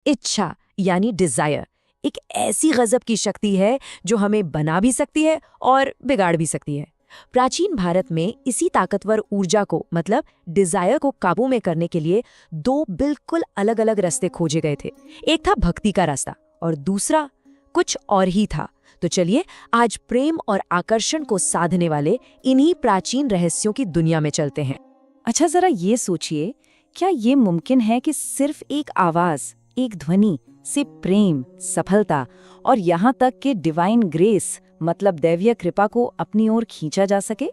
इच्छा यानी डिजायर एक ऐसी गजब की शक्ति है जो हमें बना भी सकती है और बिगाड़ भी सकती है। प्राचीन भारत में इसी ताकतवर ऊर्जा को मतलब डिजायर को काबू में करने के लिए दो बिल्कुल अलग अलग रास्ते खोजे गए थे। एक था भक्ति का रास्ता और दूसरा कुछ और ही था। तो चलिए आज प्रेम और आकर्षण को साधने वाले इन्हीं प्राचीन रहस्यों की दुनिया में चलते हैं। अच्छा, जरा ये सोचिए, क्या ये मुमकिन है कि सिर्फ एक आवाज, एक ध्वनि से प्रेम, सफलता और यहाँ तक कि डिवाइन ग्रेस मतलब दैवीय कृपा को अपनी ओर खींचा जा सके?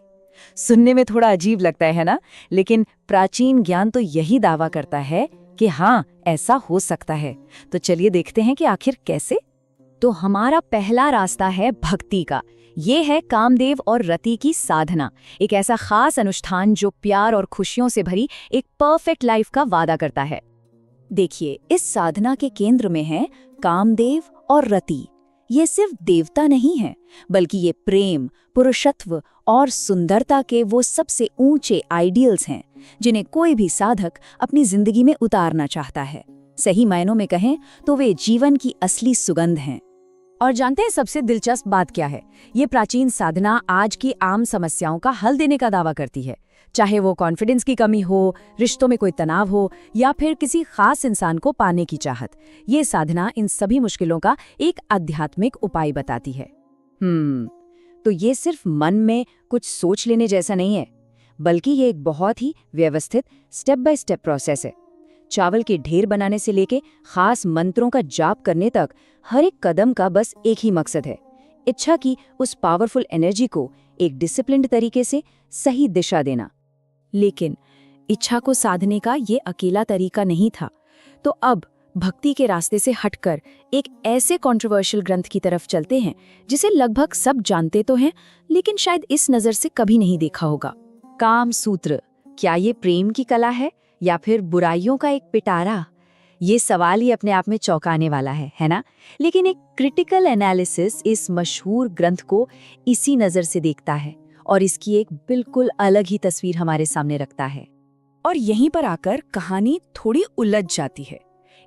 सुनने में थोड़ा अजीब लगता है ना, लेकिन प्राचीन ज्ञान तो यही दावा करता है कि हाँ, ऐसा हो सकता है। तो चलिए देखते हैं कि आखिर कैसे। तो हमारा पहला रास्ता है भक्ति का। ये है कामदेव और रति की साधना, एक ऐसा खास अनुष्ठान जो प्यार और खुशियों से भरी एक परफेक्ट लाइफ का वादा करता है। देखिए, इस साधना के केंद्र में है कामदेव और रति। ये सिर्फ देवता नहीं है, बल्कि ये प्रेम, पुरुषत्व और सुंदरता के वो सबसे ऊंचे आइडियल्स हैं जिन्हें कोई भी साधक अपनी जिंदगी में उतारना चाहता है। सही मायनों में कहें तो वे जीवन की असली सुगंध हैं। और जानते हैं सबसे दिलचस्प बात क्या है? ये प्राचीन साधना आज की आम समस्याओं का हल देने का दावा करती है। चाहे वो कॉन्फिडेंस की कमी हो, रिश्तों में कोई तनाव हो या फिर किसी खास इंसान को पाने की चाहत, ये साधना इन सभी मुश्किलों का एक आध्यात्मिक उपाय बताती है। तो ये सिर्फ मन में कुछ सोच लेने जैसा नहीं है, बल्कि ये एक बहुत ही व्यवस्थित स्टेप बाय स्टेप प्रोसेस है। चावल के ढेर बनाने से लेके खास मंत्रों का जाप करने तक हर एक कदम का बस एक ही मकसद है, इच्छा की उस पावरफुल एनर्जी को एक डिसिप्लिन्ड तरीके से सही दिशा देना। लेकिन इच्छा को साधने का ये अकेला तरीका नहीं था। तो अब भक्ति के रास्ते से हटकर एक ऐसे कंट्रोवर्शियल ग्रंथ की तरफ चलते हैं जिसे लगभग सब जानते तो हैं, लेकिन शायद इस नजर से कभी नहीं देखा होगा। काम सूत्र। क्या ये प्रेम की कला है या फिर बुराइयों का एक पिटारा? ये सवाल ही अपने आप में चौंकाने वाला है ना? लेकिन एक क्रिटिकल एनालिसिस इस मशहूर ग्रंथ को इसी नजर से देखता है और इसकी एक बिल्कुल अलग ही तस्वीर हमारे सामने रखता है। और यहीं पर आकर कहानी थोड़ी उलझ जाती है।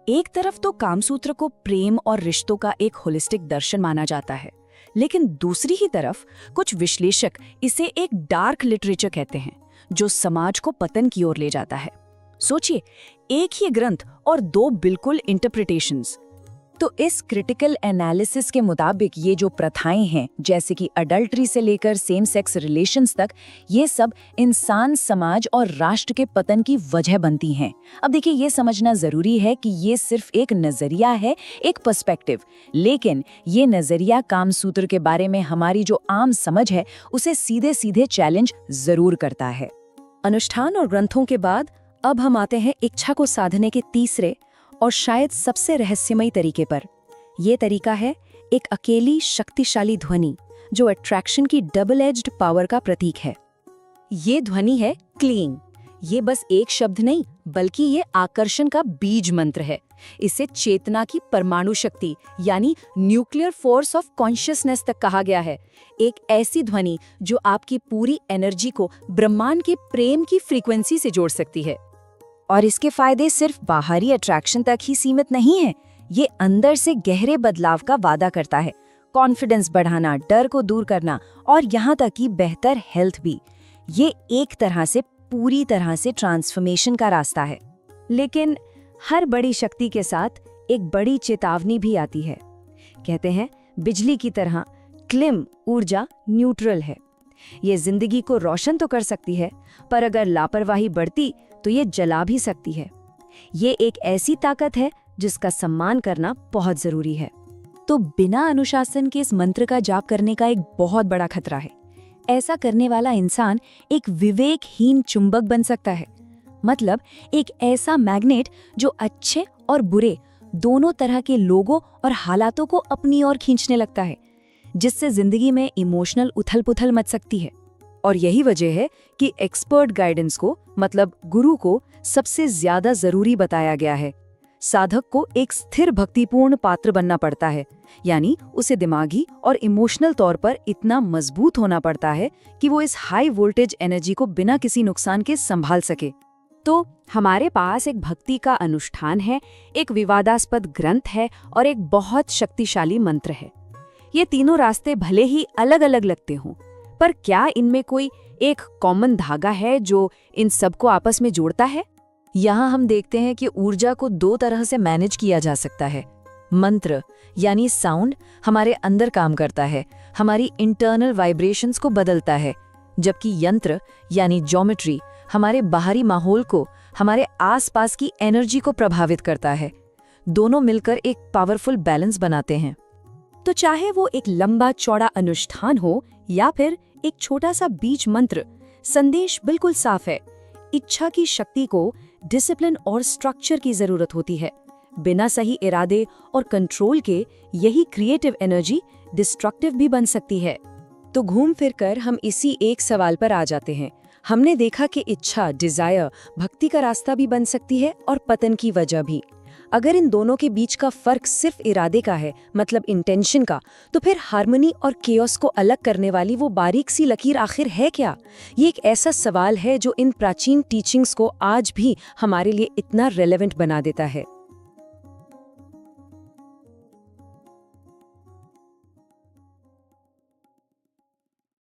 एक तरफ तो कामसूत्र को प्रेम और रिश्तों का एक होलिस्टिक दर्शन माना जाता है, लेकिन दूसरी ही तरफ कुछ विश्लेषक इसे एक डार्क लिटरेचर कहते हैं जो समाज को पतन की ओर ले जाता है। सोचिए, एक ही ग्रंथ और दो बिल्कुल इंटरप्रिटेशंस। तो इस क्रिटिकल एनालिसिस के मुताबिक ये जो प्रथाएं हैं, जैसे कि अडल्ट्री से लेकर सेम सेक्स रिलेशंस तक, ये सब इंसान, समाज और राष्ट्र के पतन की वजह बनती हैं। अब देखिए, ये समझना जरूरी है कि ये सिर्फ एक नजरिया है, एक पर्सपेक्टिव, लेकिन ये नजरिया कामसूत्र के बारे में हमारी जो आम समझ है उसे सीधे सीधे चैलेंज जरूर करता है। अनुष्ठान और ग्रंथों के बाद अब हम आते हैं इच्छा को साधने के तीसरे और शायद सबसे रहस्यमयी तरीके पर। यह तरीका है एक अकेली शक्तिशाली ध्वनि जो अट्रैक्शन की डबल एज्ड पावर का प्रतीक है। ये ध्वनि है क्लिंग। ये बस एक शब्द नहीं, बल्कि ये आकर्षण का बीज मंत्र है। इसे चेतना की परमाणु शक्ति यानी न्यूक्लियर फोर्स ऑफ कॉन्शियसनेस तक कहा गया है। एक ऐसी ध्वनि जो आपकी पूरी एनर्जी को ब्रह्मांड के प्रेम की फ्रीक्वेंसी से जोड़ सकती है। और इसके फायदे सिर्फ बाहरी अट्रैक्शन तक ही सीमित नहीं है, ये अंदर से गहरे बदलाव का वादा करता है। कॉन्फिडेंस बढ़ाना, डर को दूर करना और यहाँ तक कि बेहतर हेल्थ भी। ये एक तरह से पूरी तरह से ट्रांसफॉर्मेशन का रास्ता है। लेकिन हर बड़ी शक्ति के साथ एक बड़ी चेतावनी भी आती है। कहते हैं, बिजली की तरह क्लिम ऊर्जा न्यूट्रल है। ये जिंदगी को रोशन तो कर सकती है, पर अगर लापरवाही बढ़ती तो ये जला भी सकती है। ये एक ऐसी ताकत है जिसका सम्मान करना बहुत जरूरी है। तो बिना अनुशासन के इस मंत्र का जाप करने का एक बहुत बड़ा खतरा है। ऐसा करने वाला इंसान एक विवेकहीन चुंबक बन सकता है, मतलब एक ऐसा मैग्नेट जो अच्छे और बुरे दोनों तरह के लोगों और हालातों को अपनी ओर खींचने लगता है, जिससे जिंदगी में इमोशनल उथल-पुथल मच सकती है। और यही वजह है कि एक्सपर्ट गाइडेंस को, मतलब गुरु को, सबसे ज्यादा जरूरी बताया गया है। साधक को एक स्थिर भक्तिपूर्ण पात्र बनना पड़ता है, यानी उसे दिमागी और इमोशनल तौर पर इतना मजबूत होना पड़ता है कि वो इस हाई वोल्टेज एनर्जी को बिना किसी नुकसान के संभाल सके। तो हमारे पास एक भक्ति का अनुष्ठान है, एक विवादास्पद ग्रंथ है और एक बहुत शक्तिशाली मंत्र है। ये तीनों रास्ते भले ही अलग अलग लगते हों, पर क्या इनमें कोई एक कॉमन धागा है जो इन सबको आपस में जोड़ता है? यहाँ हम देखते हैं कि ऊर्जा को दो तरह से मैनेज किया जा सकता है। मंत्र यानी साउंड हमारे अंदर काम करता है, हमारी इंटरनल वाइब्रेशंस को बदलता है, जबकि यंत्र यानी ज्योमेट्री हमारे बाहरी माहौल को, हमारे आसपास की एनर्जी को प्रभावित करता है। दोनों मिलकर एक पावरफुल बैलेंस बनाते हैं। तो चाहे वो एक लंबा चौड़ा अनुष्ठान हो या फिर एक छोटा सा बीज मंत्र, संदेश बिल्कुल साफ है। इच्छा की शक्ति को डिसिप्लिन और स्ट्रक्चर की जरूरत होती है। बिना सही इरादे और कंट्रोल के यही क्रिएटिव एनर्जी डिस्ट्रक्टिव भी बन सकती है। तो घूम फिर कर हम इसी एक सवाल पर आ जाते हैं। हमने देखा कि इच्छा, डिजायर, भक्ति का रास्ता भी बन सकती है और पतन की वजह भी। अगर इन दोनों के बीच का फर्क सिर्फ इरादे का है, मतलब इंटेंशन का, तो फिर हार्मनी और केओस को अलग करने वाली वो बारीक सी लकीर आखिर है क्या? ये एक ऐसा सवाल है जो इन प्राचीन टीचिंग्स को आज भी हमारे लिए इतना रेलेवेंट बना देता है।